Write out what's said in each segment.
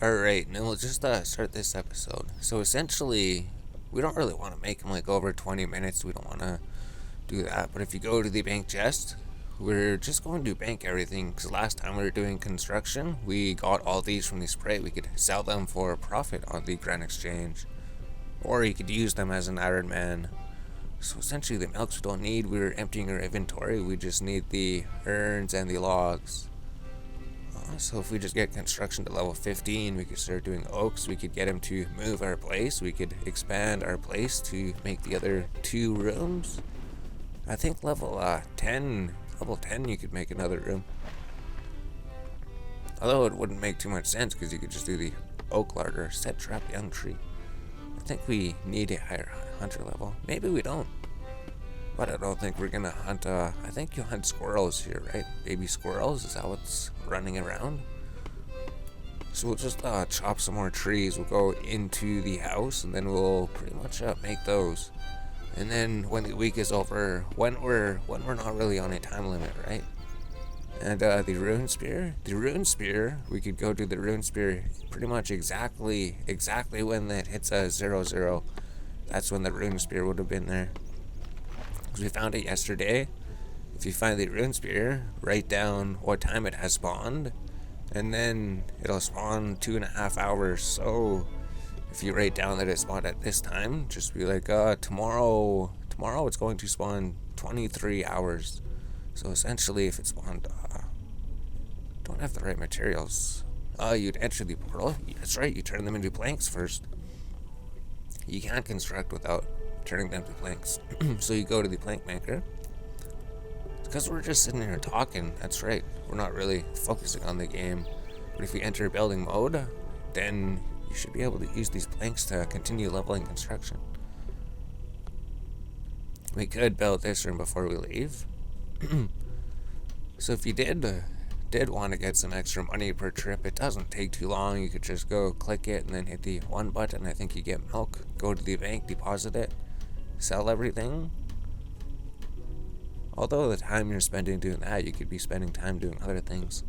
Alright, now we'll just start this episode. So essentially, we don't really want to make them like over 20 minutes. We don't want to do that. But if you go to the bank chest, we're just going to bank everything. Because last time we were doing construction, we got all these from the spray. We could sell them for a profit on the Grand Exchange. Or you could use them as an Iron Man. So essentially the melks we don't need, we're emptying our inventory. We just need the urns and the logs. So if we just get construction to level 15, we could start doing oaks. We could get him to move our place. We could expand our place to make the other 2 rooms. I think level 10, you could make another room. Although it wouldn't make too much sense because you could just do the oak larder, set trap young tree. I think we need a higher hunter level. Maybe we don't. But I don't think we're gonna hunt, I think you hunt squirrels here, right? Baby squirrels, is that what's running around? So we'll just chop some more trees. We'll go into the house and then we'll pretty much make those. And then when the week is over, when we're not really on a time limit, right? And the rune spear, we could go to the rune spear pretty much exactly when that hits a 0-0. That's when the rune spear would have been there. Because we found it yesterday. If you find the rune spear, write down what time it has spawned, and then it'll spawn 2.5 hours. So if you write down that it spawned at this time, just be like, tomorrow it's going to spawn 23 hours. So essentially, if it spawned, don't have the right materials. You'd enter the portal. That's right, you turn them into planks first. You can't construct without turning them to planks. So you go to the plank maker. Because we're just sitting here talking, that's right. We're not really focusing on the game. But if you enter building mode, then you should be able to use these planks to continue leveling construction. We could build this room before we leave. So if you did want to get some extra money per trip, it doesn't take too long. You could just go click it and then hit the 1 button. I think you get milk. Go to the bank, deposit it, sell everything. Although the time you're spending doing that, you could be spending time doing other things.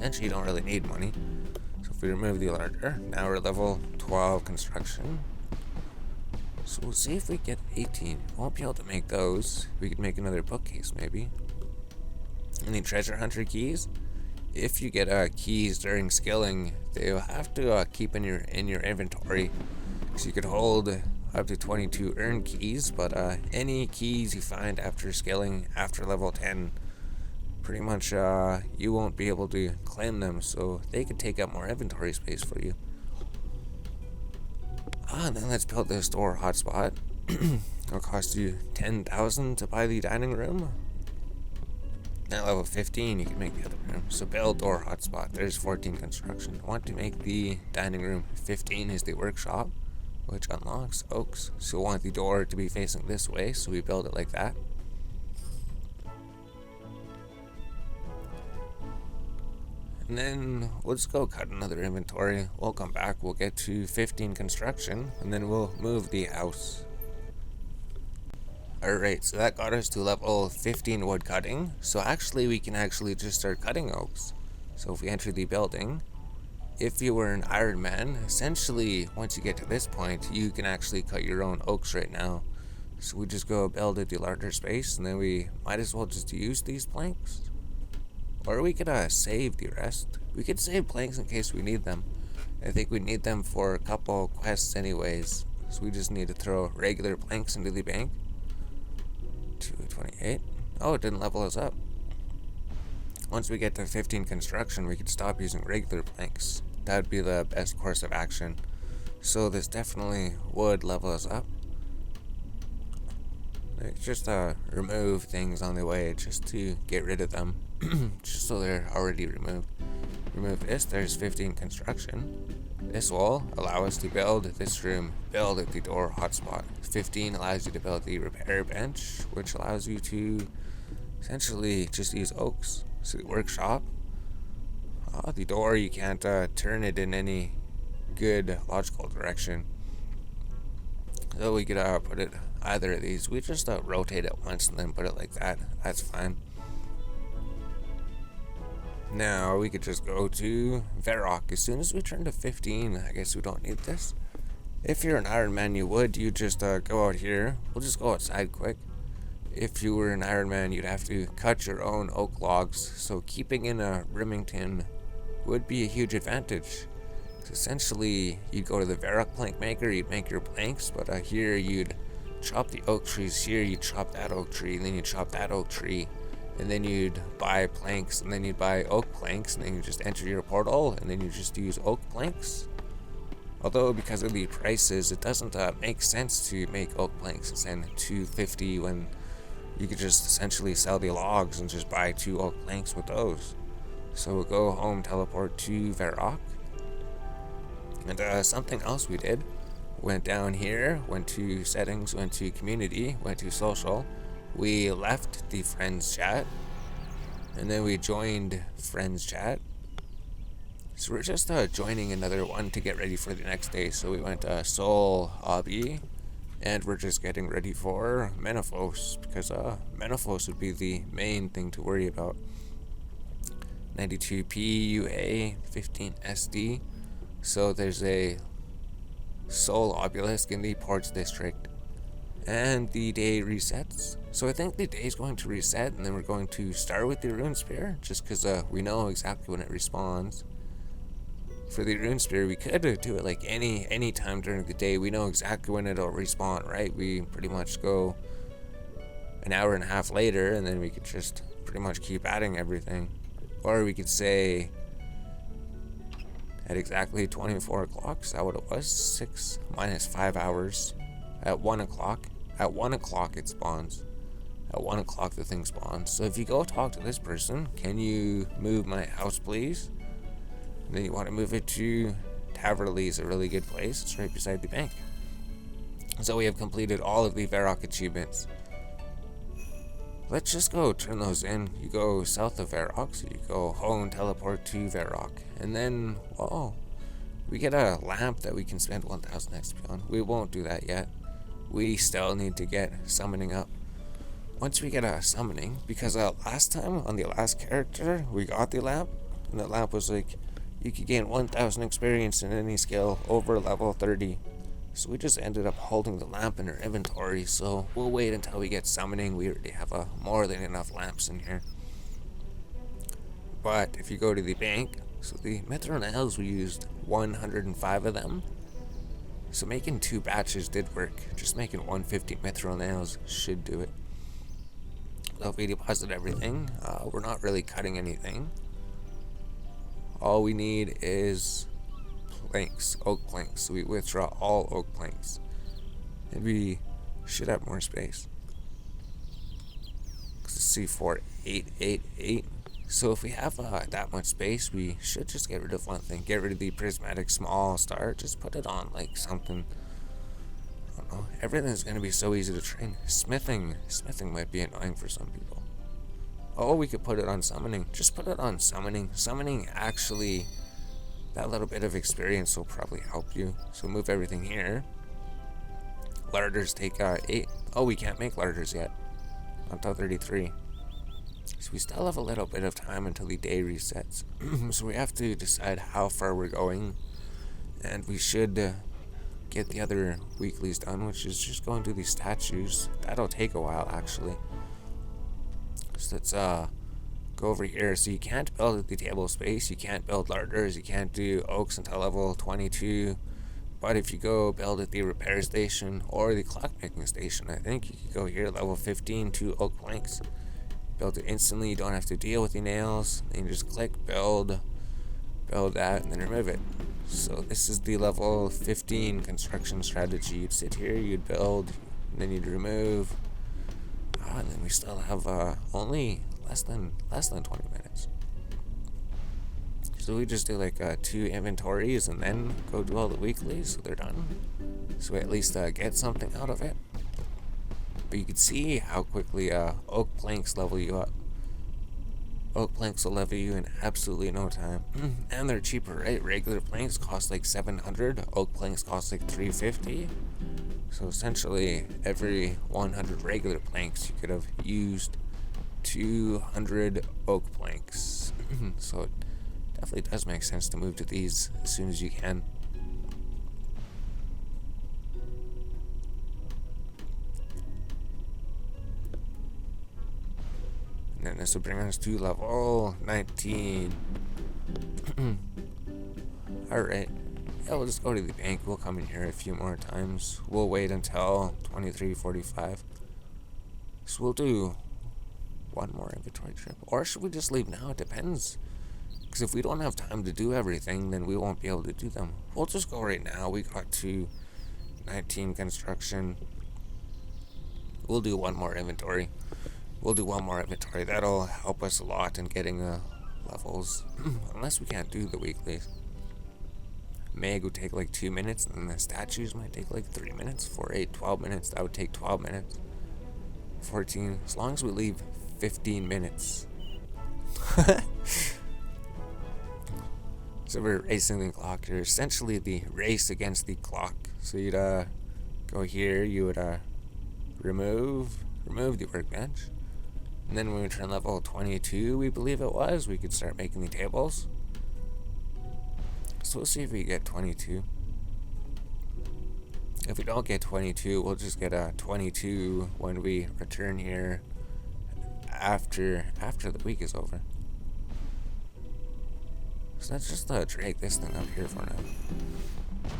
Actually, you don't really need money. So if we remove the larder, now we're level 12 construction. So we'll see if we get 18. Won't be able to make those. We could make another bookcase maybe. Any treasure hunter keys? If you get keys during skilling, they'll have to keep in your inventory. So you could hold up to 22 earned keys, but any keys you find after skilling after level 10, pretty much you won't be able to claim them, so they could take up more inventory space for you. And then let's build this door hotspot. It'll cost you 10,000 to buy the dining room. At level 15, you can make the other room. So build door hotspot. There's 14 construction. Want to make the dining room 15 is the workshop, which unlocks oaks. So we want the door to be facing this way, so we build it like that. And then we'll just go cut another inventory. We'll come back, we'll get to 15 construction, and then we'll move the house. Alright, so that got us to level 15 woodcutting. So actually, we can just start cutting oaks. So if we enter the building, if you were an Iron Man, essentially, once you get to this point, you can actually cut your own oaks right now. So we just go build the larger space, and then we might as well just use these planks. Or we could save the rest. We could save planks in case we need them. I think we need them for a couple quests anyways. So we just need to throw regular planks into the bank. 228. Oh, it didn't level us up. Once we get to 15 construction, we could stop using regular planks. That would be the best course of action. So this definitely would level us up. Like, just remove things on the way just to get rid of them. Just so they're already removed. Remove this, there's 15 construction. This will allow us to build this room, build at the door hotspot. 15 allows you to build the repair bench, which allows you to essentially just use oaks. So the workshop, the door, you can't turn it in any good logical direction. So we could put it either of these. We just rotate it once and then put it like that. That's fine. Now we could just go to Varrock. As soon as we turn to 15, I guess we don't need this. If you're an Iron Man, you just go out here. We'll just go outside quick. If you were an Iron Man, you'd have to cut your own oak logs. So keeping in a Remington would be a huge advantage. Essentially, you'd go to the Varrock plank maker, you'd make your planks, but here you'd chop the oak trees. Here you'd chop that oak tree, and then you'd chop that oak tree, and then you'd buy planks, and then you'd buy oak planks, and then you just enter your portal, and then you just use oak planks. Although because of the prices, it doesn't make sense to make oak planks and send $250 when you could just essentially sell the logs and just buy 2 oak planks with those. So we'll go home, teleport to Varrock. And something else we did, went down here, went to settings, went to community, went to social. We left the friends chat, and then we joined friends chat. So we're just joining another one to get ready for the next day. So we went Soul Hobby, and we're just getting ready for Menaphos, because Menaphos would be the main thing to worry about. 92 PUA, 15 SD. So there's a Soul Obelisk in the Ports District, and the day resets. So I think the day is going to reset, and then we're going to start with the Rune Spear, just because we know exactly when it respawns. For the Rune Spear, we could do it like any time during the day. We know exactly when it'll respawn, right? We pretty much go an hour and a half later, and then we could just pretty much keep adding everything. Or we could say at exactly 24 o'clock, is that what it was? 6 minus 5 hours. At 1 o'clock. At 1 o'clock it spawns. At 1 o'clock the thing spawns. So if you go talk to this person, can you move my house please? And then you want to move it to Taverley, is a really good place. It's right beside the bank. So we have completed all of the Varrock achievements. Let's just go turn those in. You go south of Varrock, so you go home, teleport to Varrock. And then, whoa, we get a lamp that we can spend 1,000 XP on. We won't do that yet. We still need to get summoning up. Once we get a summoning, because last time on the last character, we got the lamp, and the lamp was like, you could gain 1,000 experience in any skill over level 30. So we just ended up holding the lamp in our inventory, so we'll wait until we get summoning. We already have more than enough lamps in here. But if you go to the bank, so the Mithril nails, we used 105 of them. So making 2 batches did work. Just making 150 Mithril nails should do it. So if we deposit everything, we're not really cutting anything. All we need is planks, oak planks. So we withdraw all oak planks, and we should have more space. C4888. So if we have that much space, we should just get rid of one thing. Get rid of the prismatic small star. Just put it on like something. I don't know. Everything's gonna be so easy to train. Smithing might be annoying for some people. Oh, we could put it on summoning. Just put it on summoning. Summoning actually, that little bit of experience will probably help you. So move everything here. Larders take 8. Oh, we can't make larders yet. Until 33. So we still have a little bit of time until the day resets. So we have to decide how far we're going. And we should get the other weeklies done, which is just going to these statues. That'll take a while, actually. So let's go over here. So you can't build at the table space, you can't build larders, you can't do oaks until level 22. But if you go build at the repair station or the clockmaking station, I think you could go here, level 15, 2 oak planks. Build it instantly, you don't have to deal with the nails. Then you just click build that, and then remove it. So this is the level 15 construction strategy. You'd sit here, you'd build, and then you'd remove. And then we still have only less than 20 minutes. So we just do like 2 inventories and then go do all the weeklies, so they're done. So we at least get something out of it. But you can see how quickly oak planks level you up. Oak planks will level you in absolutely no time. And they're cheaper, right? Regular planks cost like 700. Oak planks cost like 350. So essentially, every 100 regular planks you could have used 200 oak planks. So it definitely does make sense to move to these as soon as you can. And then this will bring us to level 19. Alright. Yeah, we'll just go to the bank. We'll come in here a few more times. We'll wait until 23:45. So we'll do one more inventory trip. Or should we just leave now? It depends. Because if we don't have time to do everything, then we won't be able to do them. We'll just go right now. We got to 19 construction. We'll do one more inventory. That'll help us a lot in getting levels. Unless we can't do the weeklies. Meg would take like 2 minutes, and the statues might take like 3 minutes. 4, 8, 12 minutes. That would take 12 minutes. 14. As long as we leave 15 minutes. So we're racing the clock. You're essentially the race against the clock. So you'd go here. You would remove the workbench. And then when we turn level 22, we believe it was, we could start making the tables. So we'll see if we get 22. If we don't get 22, we'll just get a 22 when we return here after the week is over. So let's just drag this thing up here for now.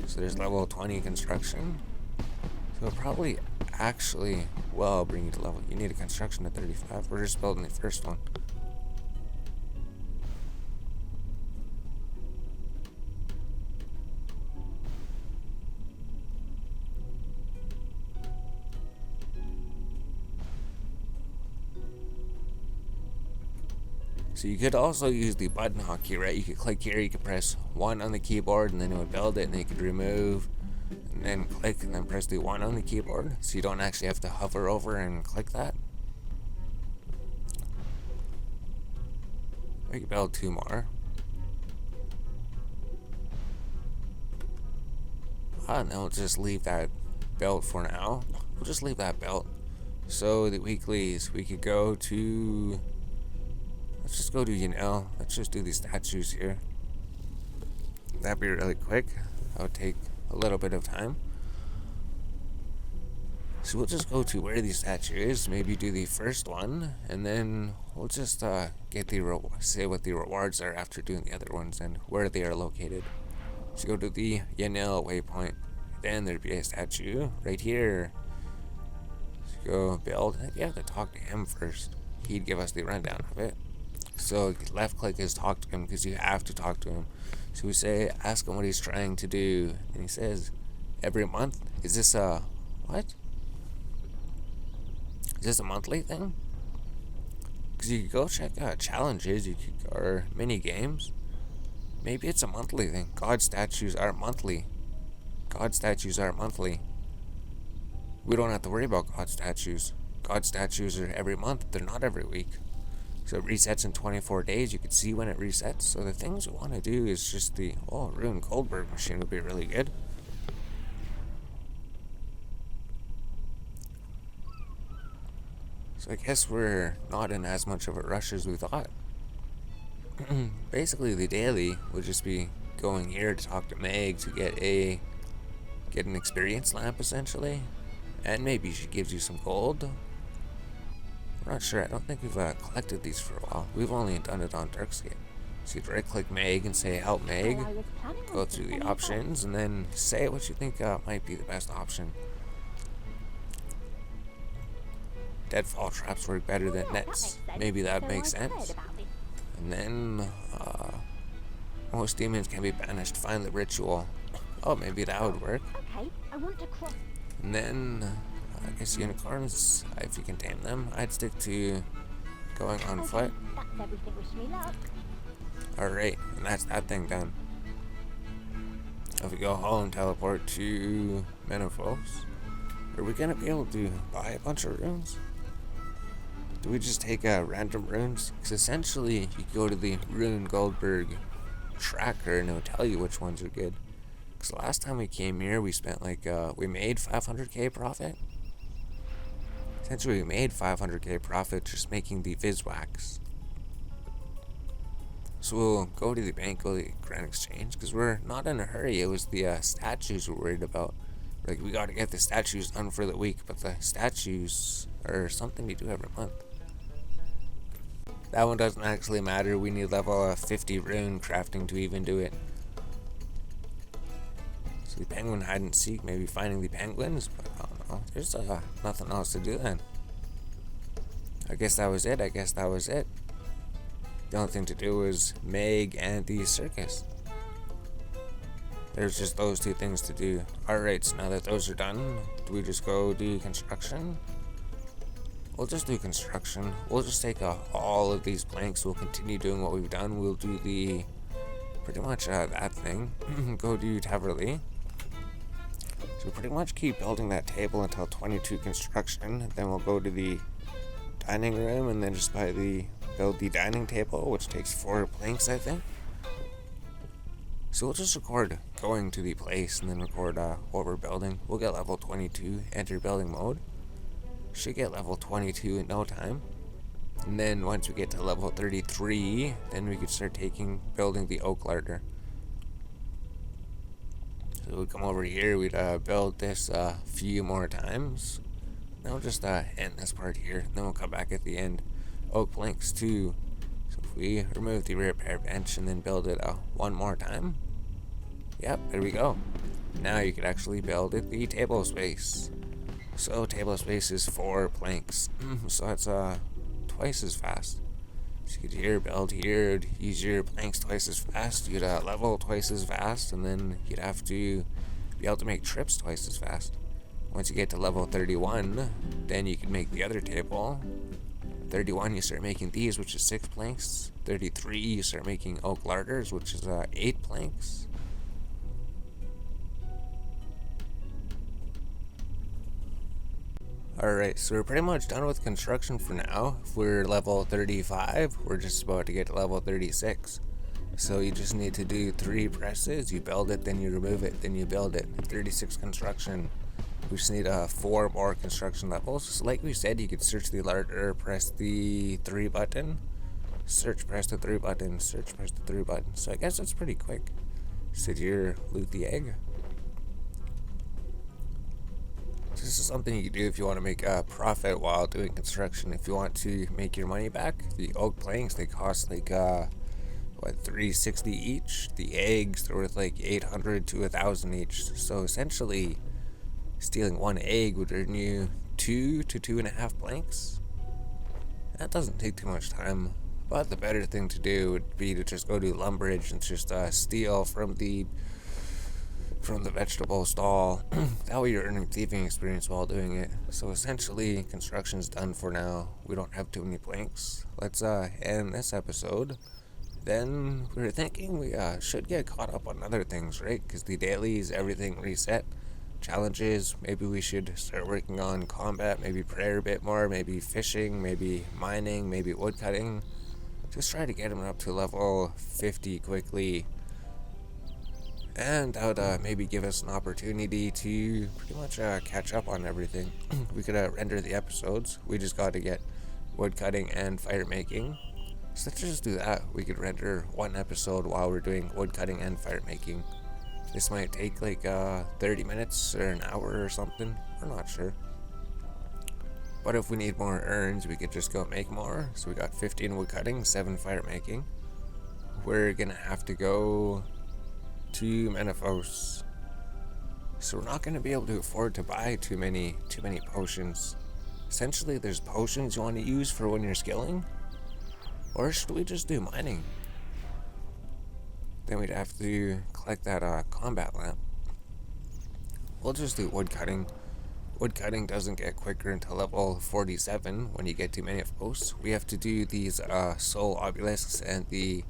So there's level 20 construction. So it'll probably actually, well, bring you to level. You need a construction at 35. We're just building the first one. So you could also use the button hotkey, right? You could click here, you could press 1 on the keyboard, and then it would build it, and then you could remove, and then click, and then press the 1 on the keyboard, so you don't actually have to hover over and click that. We could build 2 more. And then we'll just leave that built for now. We'll just leave that built. So the weeklies, we could go to... Let's just go to, let's just do these statues here. That'd be really quick. That would take a little bit of time. So we'll just go to where the statue is, maybe do the first one, and then we'll just get the say what the rewards are after doing the other ones and where they are located. So go to the Yanel waypoint. Then there'd be a statue right here. So go build. You have to talk to him first. He'd give us the rundown of it. So left click is talk to him because you have to talk to him. So we say, ask him what he's trying to do. And he says, every month? Is this what? Is this a monthly thing? Because you could go check out challenges, or mini games. Maybe it's a monthly thing. God statues are monthly. We don't have to worry about God statues. God statues are every month. They're not every week. So it resets in 24 days. You can see when it resets. So the things we want to do is just the... Oh, Rune Goldberg machine would be really good. So I guess we're not in as much of a rush as we thought. Basically, the daily would just be going here to talk to Meg to get an experience lamp, essentially. And maybe she gives you some gold. I'm not sure. I don't think we've collected these for a while. We've only done it on Runescape. So you'd right click Meg and say help Meg. Go through the options and then say what you think might be the best option. Deadfall traps work better than nets. Maybe that makes sense. And then most demons can be banished. Find the ritual. Oh, maybe that would work. And then I guess unicorns, if you can tame them. I'd stick to going on foot. Alright, and that's that thing done. If we go home, teleport to Menopause. Are we gonna be able to buy a bunch of runes? Do we just take random runes? Because essentially, you go to the Rune Goldberg tracker and it'll tell you which ones are good. Because last time we came here, we spent like, we made 500k profit. Essentially, we made 500k profit just making the Viswax. So we'll go to the bank, go to the Grand Exchange, because we're not in a hurry. It was the statues we're worried about. Like, we gotta get the statues done for the week, but the statues are something we do every month. That one doesn't actually matter. We need level 50 rune crafting to even do it. So the penguin hide and seek, maybe finding the penguins, but I don't know. There's nothing else to do then. I guess that was it. The only thing to do was Meg and the circus. There's just those two things to do. Alright, so now that those are done, do we just go do construction? We'll just do construction. We'll just take all of these planks. We'll continue doing what we've done. We'll do the pretty much that thing. Go do Taverly. So we pretty much keep building that table until 22 construction. Then we'll go to the dining room and then just build the dining table, which takes 4 planks, I think. So we'll just record going to the place and then record what we're building. We'll get level 22, enter building mode. Should get level 22 in no time. And then once we get to level 33, then we could start building the oak larder. So we'd come over here, we'd build this a few more times. Then we'll just end this part here. Then we'll come back at the end. Oak planks too. So if we remove the repair bench and then build it one more time. Yep, there we go. Now you could actually build it the table space. So table space is 4 planks. So that's twice as fast. So you could build here, use your planks twice as fast. You'd level twice as fast, and then you'd have to be able to make trips twice as fast. Once you get to level 31, then you can make the other table. 31, you start making these, which is 6 planks. 33, you start making oak larders, which is 8 planks. Alright, so we're pretty much done with construction for now. If we're level 35, we're just about to get to level 36. So you just need to do 3 presses, you build it, then you remove it, then you build it. 36 construction. We just need 4 more construction levels. So like we said, you could search the larder, press the 3 button, search, press the 3 button, search, press the 3 button. So I guess that's pretty quick. Sit here, loot the egg. This is something you can do if you want to make a profit while doing construction. If you want to make your money back, the oak planks, they cost like $360 each. The eggs, they're worth like 800 to 1,000 each. So essentially, stealing 1 egg would earn you 2 to 2.5 planks. That doesn't take too much time. But the better thing to do would be to just go to Lumberage and just steal from the vegetable stall. That way you're earning thieving experience while doing it. So essentially, construction's done for now. We don't have too many planks. Let's end this episode. Then we were thinking we should get caught up on other things, right? Because the dailies, everything reset. Challenges, maybe we should start working on combat, maybe prayer a bit more, maybe fishing, maybe mining, maybe woodcutting. Just try to get them up to level 50 quickly. And that would maybe give us an opportunity to pretty much catch up on everything. We could render the episodes. We just got to get woodcutting and fire making. So let's just do that. We could render 1 episode while we're doing woodcutting and fire making. This might take like 30 minutes or an hour or something. We're not sure. But if we need more urns, we could just go make more. So we got 15 woodcutting, 7 fire making. We're gonna have to go to Menefos. So we're not gonna be able to afford to buy too many potions. Essentially, there's potions you want to use for when you're skilling. Or should we just do mining? Then we'd have to collect that combat lamp. We'll just do woodcutting. Woodcutting doesn't get quicker until level 47 when you get to Menefos. We have to do these soul obelisks and the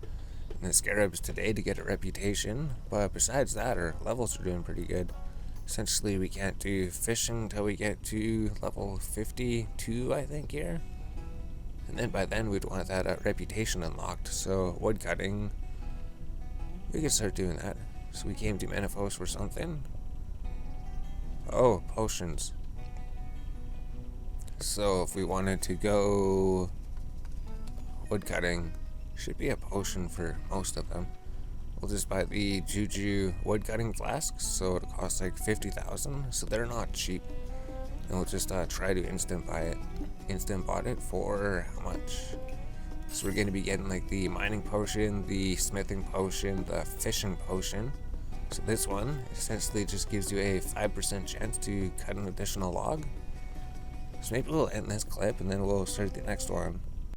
scarabs today to get a reputation. But besides that, our levels are doing pretty good. Essentially, we can't do fishing until we get to level 52, I think, here. And then by then, we'd want that reputation unlocked. So woodcutting, we could start doing that. So we came to Menefos for something. Oh, potions. So if we wanted to go woodcutting, should be a potion for most of them. We'll just buy the Juju woodcutting flasks, so it costs like 50,000, so they're not cheap. And we'll just try to instant bot it for how much? So we're going to be getting like the mining potion, the smithing potion, the fishing potion. So this one essentially just gives you a 5% chance to cut an additional log. So maybe we'll end this clip and then we'll start the next one.